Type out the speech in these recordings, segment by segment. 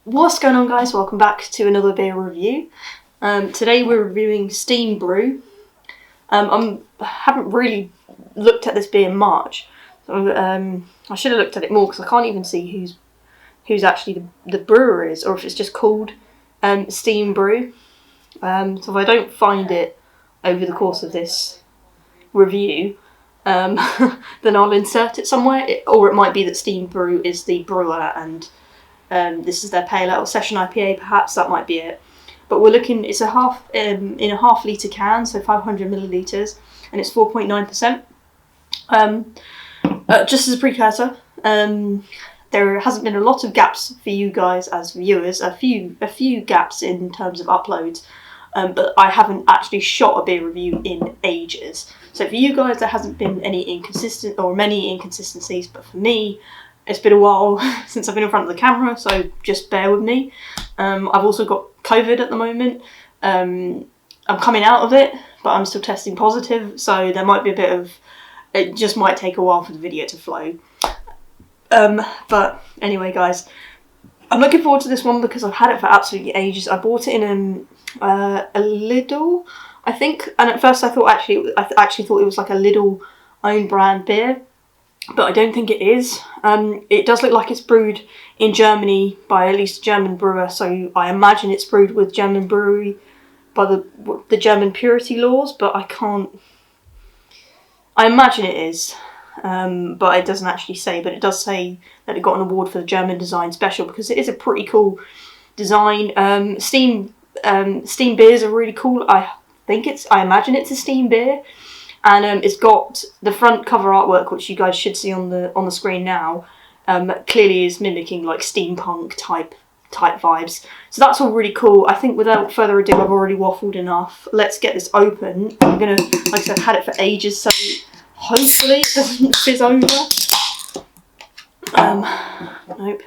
What's going on, guys? Welcome back to another beer review. Today we're reviewing Steam Brew. I haven't really looked at this beer much. So, I should have looked at it more because I can't even see who's actually the brewer is, or if it's just called Steam Brew. So if I don't find it over the course of this review, then I'll insert it somewhere. Or it might be that Steam Brew is the brewer and this is their pale ale session IPA, perhaps that might be it. But we're looking, it's a half in a half-litre can, so 500 millilitres, and it's 4.9%. Just as a precursor, there hasn't been a lot of gaps for you guys as viewers, a few gaps in terms of uploads, but I haven't actually shot a beer review in ages. So for you guys, there hasn't been many inconsistencies, but for me, it's been a while since I've been in front of the camera, so just bear with me. I've also got COVID at the moment. I'm coming out of it, but I'm still testing positive, so there might be a bit of... It just might take a while for the video to flow. But anyway, guys, I'm looking forward to this one because I've had it for absolutely ages. I bought it in a Lidl, I think, and at first I actually thought it was like a Lidl own brand beer. But I don't think it is. It does look like it's brewed in Germany by at least a German brewer, so I imagine it's brewed with German brewery by the German purity laws, but I can't... I imagine it is, but it doesn't actually say, but it does say that it got an award for the German Design Special because it is a pretty cool design. Steam beers are really cool. I imagine it's a steam beer. And it's got the front cover artwork, which you guys should see on the screen now. Clearly is mimicking like steampunk type vibes. So that's all really cool. I think without further ado, I've already waffled enough. Let's get this open. I'm gonna, like I said, I've had it for ages, so hopefully it doesn't fizz over. Nope.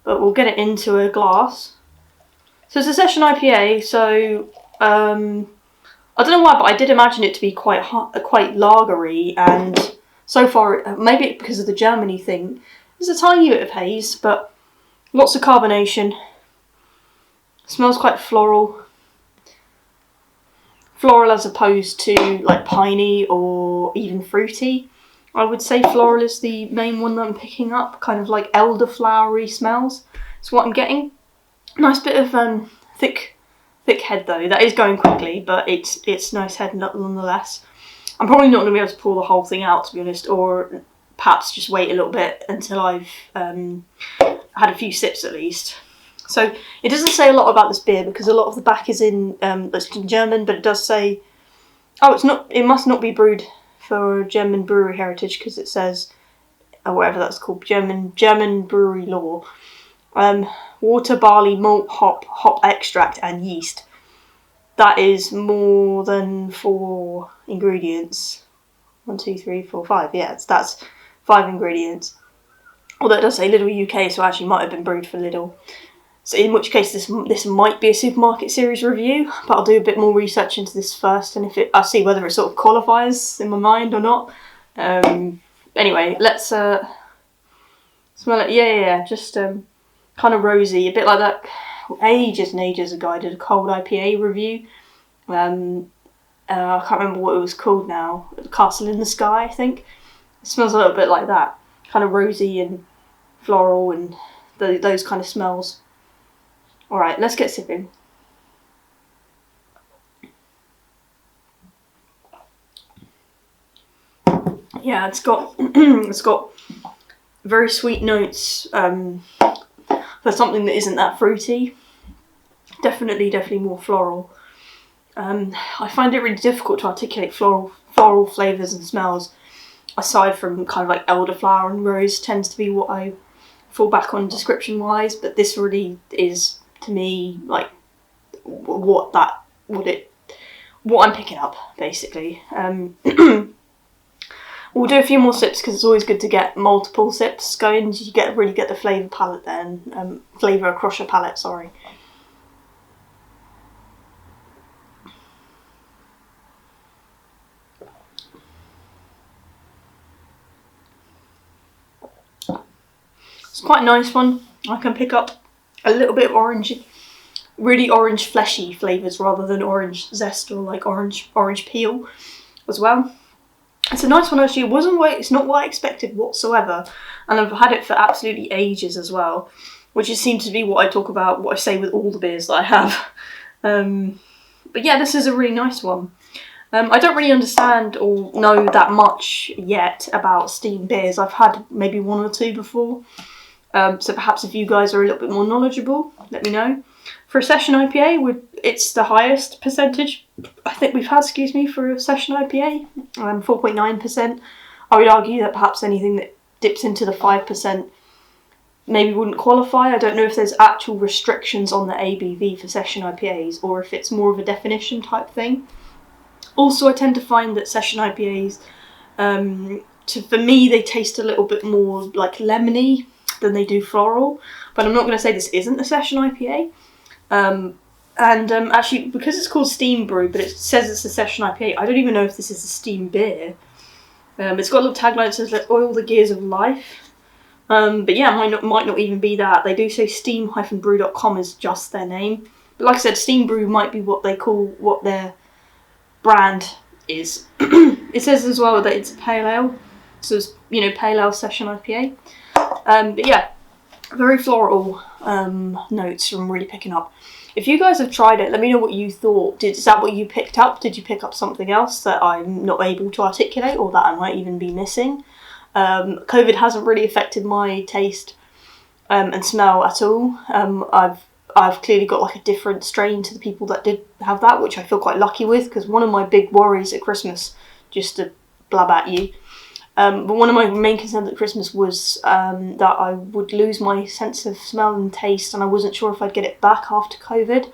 But we'll get it into a glass. So it's a session IPA. So I don't know why, but I did imagine it to be quite lagery, and so far, maybe because of the Germany thing, there's a tiny bit of haze, but lots of carbonation. Smells quite floral. Floral as opposed to like piney or even fruity. I would say floral is the main one that I'm picking up, kind of like elderflowery smells. That's what I'm getting. Nice bit of thick head though. That is going quickly, but it's nice head nonetheless. I'm probably not going to be able to pour the whole thing out, to be honest, or perhaps just wait a little bit until I've had a few sips at least. So it doesn't say a lot about this beer because a lot of the back is in German, but it does say, it must not be brewed for German brewery heritage because it says, or whatever that's called, German brewery law. Water, barley, malt, hop extract, and yeast. That is more than 4 ingredients. 1, 2, 3, 4, 5. Yeah, that's 5 ingredients. Although it does say Lidl UK, so actually might have been brewed for Lidl. So in which case this might be a supermarket series review, but I'll do a bit more research into this first, and I'll see whether it sort of qualifies in my mind or not. Anyway, let's smell it. Yeah, just kind of rosy, a bit like that. Ages and ages ago, I did a cold IPA review. I can't remember what it was called now. Castle in the Sky, I think. It smells a little bit like that, kind of rosy and floral and those kind of smells. All right, let's get sipping. Yeah, it's got very sweet notes. For something that isn't that fruity. Definitely more floral. I find it really difficult to articulate floral flavours and smells, aside from kind of like elderflower and rose tends to be what I fall back on description wise, but this really is, to me, like what I'm picking up, basically. We'll do a few more sips because it's always good to get multiple sips going. You really get the flavour palette then. Flavour across your palette, sorry. It's quite a nice one. I can pick up a little bit of orange, really orange fleshy flavours rather than orange zest or like orange peel as well. It's a nice one actually. It's not what I expected whatsoever, and I've had it for absolutely ages as well, which seems to be what I talk about, what I say with all the beers that I have. But yeah, this is a really nice one. I don't really understand or know that much yet about steam beers. I've had maybe one or two before, so perhaps if you guys are a little bit more knowledgeable, let me know. For a session IPA, it's the highest percentage I think we've had, for a session IPA, 4.9%. I would argue that perhaps anything that dips into the 5% maybe wouldn't qualify. I don't know if there's actual restrictions on the ABV for session IPAs or if it's more of a definition type thing. Also, I tend to find that session IPAs, for me, they taste a little bit more like lemony than they do floral. But I'm not going to say this isn't a session IPA. Actually, because it's called Steam Brew, but it says it's a session IPA, I don't even know if this is a steam beer. It's got a little tagline that says, "Let's oil the gears of life." But yeah, might not even be that. They do say steam-brew.com is just their name. But like I said, Steam Brew might be what their brand is. It says as well that it's a pale ale, so it's, pale ale session IPA. But yeah, very floral notes I'm really picking up. If you guys have tried it, let me know what you thought. Is that what you picked up? Did you pick up something else that I'm not able to articulate or that I might even be missing? COVID hasn't really affected my taste and smell at all. I've clearly got like a different strain to the people that did have that, which I feel quite lucky with, because one of my big worries at Christmas, just to blab at you, but one of my main concerns at Christmas was that I would lose my sense of smell and taste, and I wasn't sure if I'd get it back after COVID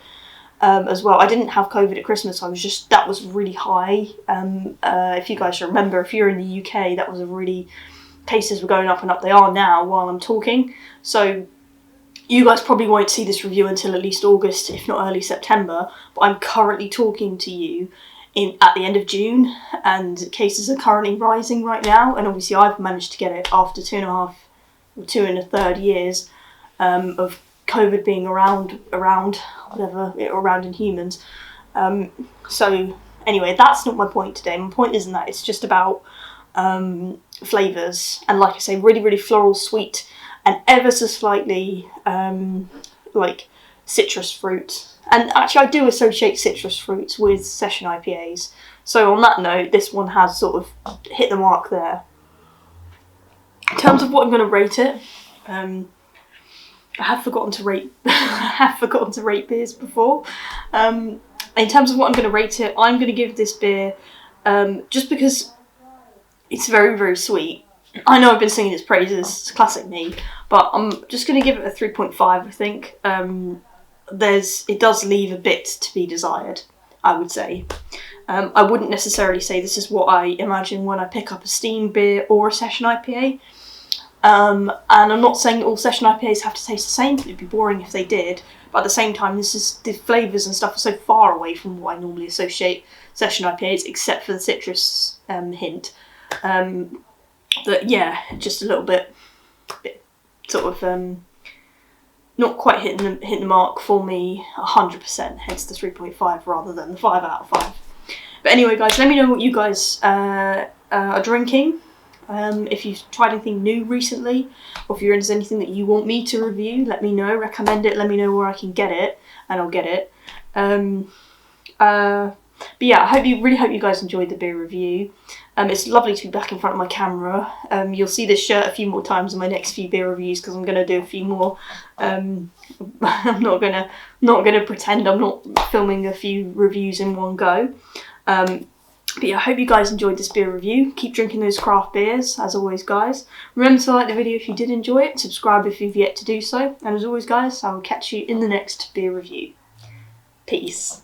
as well. I didn't have COVID at Christmas, that was really high. If you guys remember, if you're in the UK, that was cases were going up and up. They are now while I'm talking. So you guys probably won't see this review until at least August, if not early September, but I'm currently talking to you at the end of June, and cases are currently rising right now, and obviously I've managed to get it after 2.5 or 2 1/3 years of COVID being around in humans. So anyway, that's not my point today. My point isn't that. It's just about flavours, and like I say, really, really floral, sweet, and ever so slightly like citrus fruit. And actually I do associate citrus fruits with session IPAs. So on that note, this one has sort of hit the mark there. In terms of what I'm going to rate it, I have forgotten to rate beers before. In terms of what I'm going to rate it, I'm going to give this beer, just because it's very, very sweet. I know I've been singing its praises, it's classic me, but I'm just going to give it a 3.5, I think. It does leave a bit to be desired, I would say. I wouldn't necessarily say this is what I imagine when I pick up a steam beer or a session IPA. And I'm not saying all session IPAs have to taste the same. It'd be boring if they did. But at the same time, the flavours and stuff are so far away from what I normally associate session IPAs, except for the citrus hint. That yeah, just a little bit sort of not quite hitting the mark for me 100%. Hence the 3.5 rather than the 5 out of 5. But anyway, guys, let me know what you guys are drinking. If you've tried anything new recently, or if there's anything that you want me to review, let me know, recommend it, let me know where I can get it, and I'll get it. But yeah, I really hope you guys enjoyed the beer review. It's lovely to be back in front of my camera. You'll see this shirt a few more times in my next few beer reviews, because I'm going to do a few more. I'm not gonna pretend I'm not filming a few reviews in one go. But yeah, I hope you guys enjoyed this beer review. Keep drinking those craft beers, as always, guys. Remember to like the video if you did enjoy it, subscribe if you've yet to do so, and as always, guys, I will catch you in the next beer review. Peace.